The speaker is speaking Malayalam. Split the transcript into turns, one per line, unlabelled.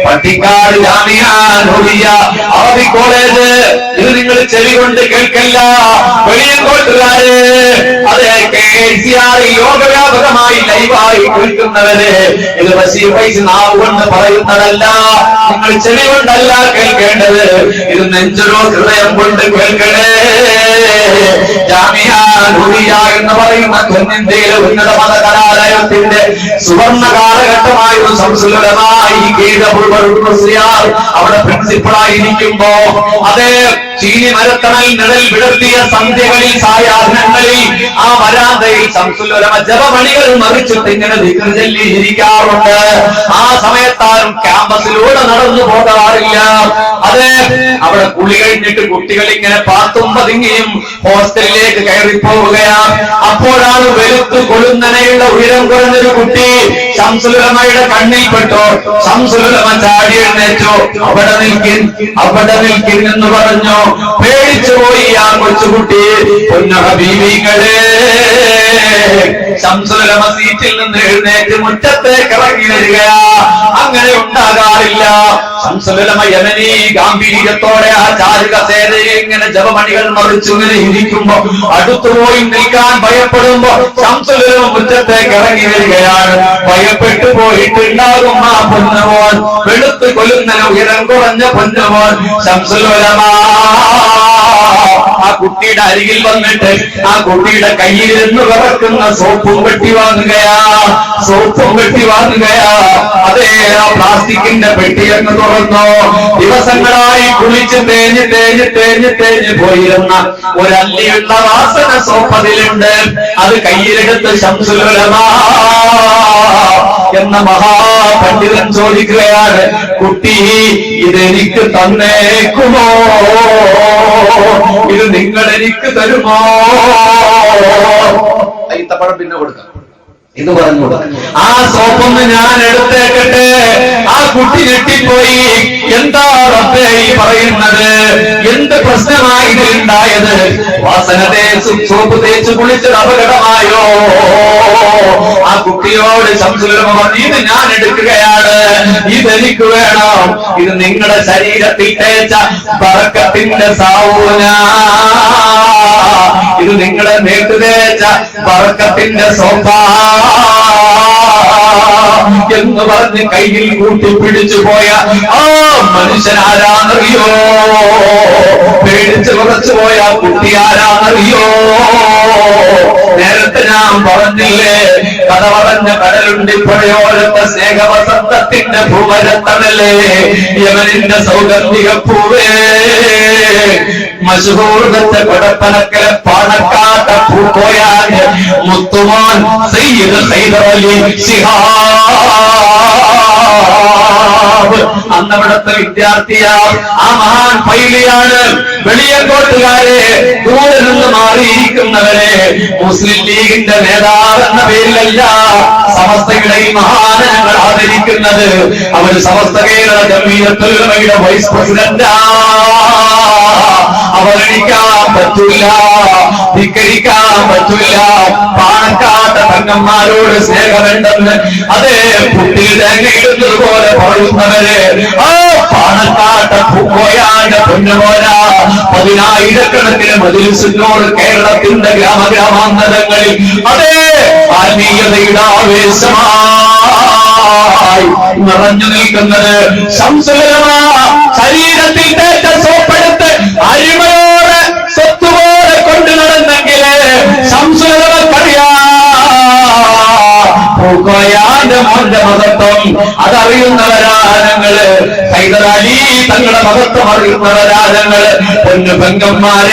പട്ടിക്കാട് ജാമിഅ നൂരിയ അറബി കോളേജ്, ഇത് നിങ്ങൾ ചെവി കൊണ്ട് കേൾക്കല്ല. വെളിയങ്കോട്ടുകാര്, അതെ KCR ലോകവ്യാപകമായി ലൈവായി കേൾക്കുന്നവര്, ഇത് ബഷീർ ഫൈസി നാവ് കൊണ്ട് പറയുന്നതല്ല, നിങ്ങൾ ചെവി കൊണ്ടല്ല കേൾക്കേണ്ടത്, ഇത് നെഞ്ചരോ ഹൃദയം കൊണ്ട് കേൾക്കണേ. ജാമിഅ നൂരിയ എന്ന് പറയുന്ന തെന്നിന്ത്യയിലെ ഉന്നത മത കലാലയത്തിന്റെ സുവർണ കാലഘട്ടമായിരുന്നു ശംസുൽ ഉലമ അവിടെ പ്രിൻസിപ്പളായിരിക്കുമ്പോ, അതേ ചീനി മരത്തണൽ നിഴൽ വിടർത്തിയ സന്ധ്യകളിൽ സായാഹ്നങ്ങളിൽ ആ വരാന്തയിൽ ശംസുൽ ഉലമ ജപമണികൾ മറിച്ചിട്ട് ഇങ്ങനെ ദിക്ർ ചൊല്ലി ഇരിക്കാറുണ്ട്. ആ സമയത്താരും ക്യാമ്പസിലൂടെ നടന്നു പോകാറില്ല. അതെ, അവിടെ കുളി കഴിഞ്ഞിട്ട് കുട്ടികൾ ഇങ്ങനെ പാത്തും പതുങ്ങിയും ഹോസ്റ്റലിലേക്ക് കയറി പോവുകയാണ്. അപ്പോഴാണ് വെളുത്തു കൊളുന്നനെയുള്ള ഉയരം കുറഞ്ഞൊരു കുട്ടി ശംസുൽ ഉലമയുടെ കണ്ണിൽപ്പെട്ടു. ശംസുൽ ഉലമ ചാടി എഴുന്നേറ്റു. അവിടെ നിൽക്കിൻ എന്ന് പറഞ്ഞു. പേടിച്ചു പോയി ആ കൊച്ചുകുട്ടി. പൊന്നഹബീബികളെ, ശംസുൽ ഉലമ സീറ്റിൽ നിന്ന് എഴുന്നേറ്റ് മുറ്റത്തേക്ക് ഇറങ്ങി വരികയാ. അങ്ങനെ ഉണ്ടാകാറില്ല. ശംസുൽ ഉലമ യമനി ഗാംഭീര്യത്തോടെ ആ ചാരുകസേനയിൽ ഇങ്ങനെ ജപമണികൾ മറിച്ചു ഇങ്ങനെ ഇരിക്കുമ്പോ, അടുത്തുപോയി നിൽക്കാൻ ഭയപ്പെടുമ്പോ ശംസുൽ ഉലമ മുറ്റത്തേക്ക് ഇറങ്ങി വരികയാണ്. ഭയപ്പെട്ടു പോയിട്ടുണ്ടാകും ആ പൊന്നുമോൻ, വെളുത്ത് കൊല്ലുന്ന ഉയരം കുറഞ്ഞ പൊന്നുമോൻ ശംസുൽ ഉലമ. ആ കുട്ടിയുടെ അരികിൽ വന്നിട്ട് ആ കുട്ടിയുടെ കയ്യിൽ നിന്ന് വിറക്കുന്ന സോപ്പും പെട്ടി വാങ്ങുകയാ. അതേ, ആ പ്ലാസ്റ്റിക്കിന്റെ പെട്ടിയൊക്കെ തുറന്നു. ദിവസങ്ങളായി കുളിച്ച് തേഞ്ഞ് പോയിരുന്ന ഒരല്ലിയുള്ള വാസന സോപ്പ് അതിലുണ്ട്. അത് കയ്യിലെടുത്ത് ശംസുൽ ഉലമ എന്ന മഹാപണ്ഡിതൻ ചോദിക്കുകയാണ്, കുട്ടി ഇതെനിക്ക് തന്നേക്കുമോ? ഇത് നിങ്ങൾ എനിക്ക് തരുമോ? ഈത്തപ്പഴം പിന്നെ കൊടുക്കാം ഇത് പറഞ്ഞു. ആ സോപ്പൊന്ന് ഞാൻ എടുത്തേക്കട്ടെ. ആ കുട്ടി ഞെട്ടിപ്പോയി. എന്താ റബ്ബേ ഈ പറയുന്നത്? എന്ത് പ്രശ്നമായി ഇതിലുണ്ടായത്? വാസന സോപ്പ് തേച്ച് കുളിച്ചത് അപകടമായോ? ആ കുട്ടിയോട് ശംസുൽ ഉലമ പറഞ്ഞു, ഇത് ഞാൻ എടുക്കുകയാണ്, ഇതെനിക്ക് വേണം. ഇത് നിങ്ങളുടെ ശരീരത്തിൽ തേച്ച ബറക്കത്തിന്റെ സാവൂന, ഇത് നിങ്ങളെ നേട്ടു തേച്ച ബറക്കത്തിന്റെ സോഫാ എന്ന് പറഞ്ഞ് കയ്യിൽ കൂട്ടിപ്പിടിച്ചു പോയ ആ മനുഷ്യൻ ആരാന്നറിയോ? പേടിച്ച് വിറച്ചു പോയ കുട്ടി ആരാന്നറിയോ? നേരത്തെ ഞാൻ പറഞ്ഞില്ലേ, കഥ പറഞ്ഞ കടലുണ്ടിപ്പോഴോരത്തെ സ്നേഹവസന്തത്തിന്റെ ഭൂമരത്തണല്ലേ, യമനിന്റെ സൗഗന്ധിക പൂവേ, മശഹൂർദത്തെ കൊടപ്പനക്കലെ പാണക്കാട്ട പൂക്കോയാന് മുത്തുമാൻ സയ്യിദ് ഹൈദർ അലി ശിഹാബ് അന്നവിടത്തെ വിദ്യാർത്ഥിയാ. ആ മഹാൻ പൈലിയാണ്. വെളിയങ്കോട്ടുകാരെ, ദൂരെ നിന്ന് മാറിയിരിക്കുന്നവരെ, മുസ്ലിം ലീഗിന്റെ നേതാവ് എന്ന പേരിലല്ല സമസ്തയുടെ ഈ മഹാനെ ഞങ്ങൾ ആദരിക്കുന്നത്. അവര് സമസ്ത കേരള ജമീയത്തുൽ ഉലമയുടെ വൈസ് പ്രസിഡന്റാ. അവഗണിക്കാൻ പറ്റില്ല, ധിക്കരിക്കാൻ പറ്റില്ല. പാണക്കാട്ട തങ്ങന്മാരോട് സ്നേഹമുണ്ടെന്ന് അതേ കുട്ടിൽ തേങ്ങയിടുന്നത് പോലെ പറയുന്നവരെ, ആ പാണക്കാട്ട പൂക്കോയാന്റെ പൊന്നുമോന 10,000കണക്കിന് മജ്‌ലിസിനോട് കേരളത്തിന്റെ ഗ്രാമഗ്രാമാന്തരങ്ങളിൽ അതേ ആത്മീയതയുടെ ആവേശമായി നിറഞ്ഞു നിൽക്കുന്നത് ശംസുൽ ഉലമ ശരീരത്തിൽ തേച്ച സോപ്പെടുത്ത് അരിമയോടെ സ്വത്തുപോലെ കൊണ്ടു നടന്നെങ്കില് ശംസുൽ ഉലമക്കറിയാം പൂക്കോയാന്റെ മോന്റെ മഹത്വം അതറിയുന്നവരാ ഞങ്ങള്. ഹൈദർ അലി തങ്ങളുടെ മഹത്വം അറിയുന്നവരാ ഞങ്ങള്. പൊന്നു പെങ്ങന്മാരെ,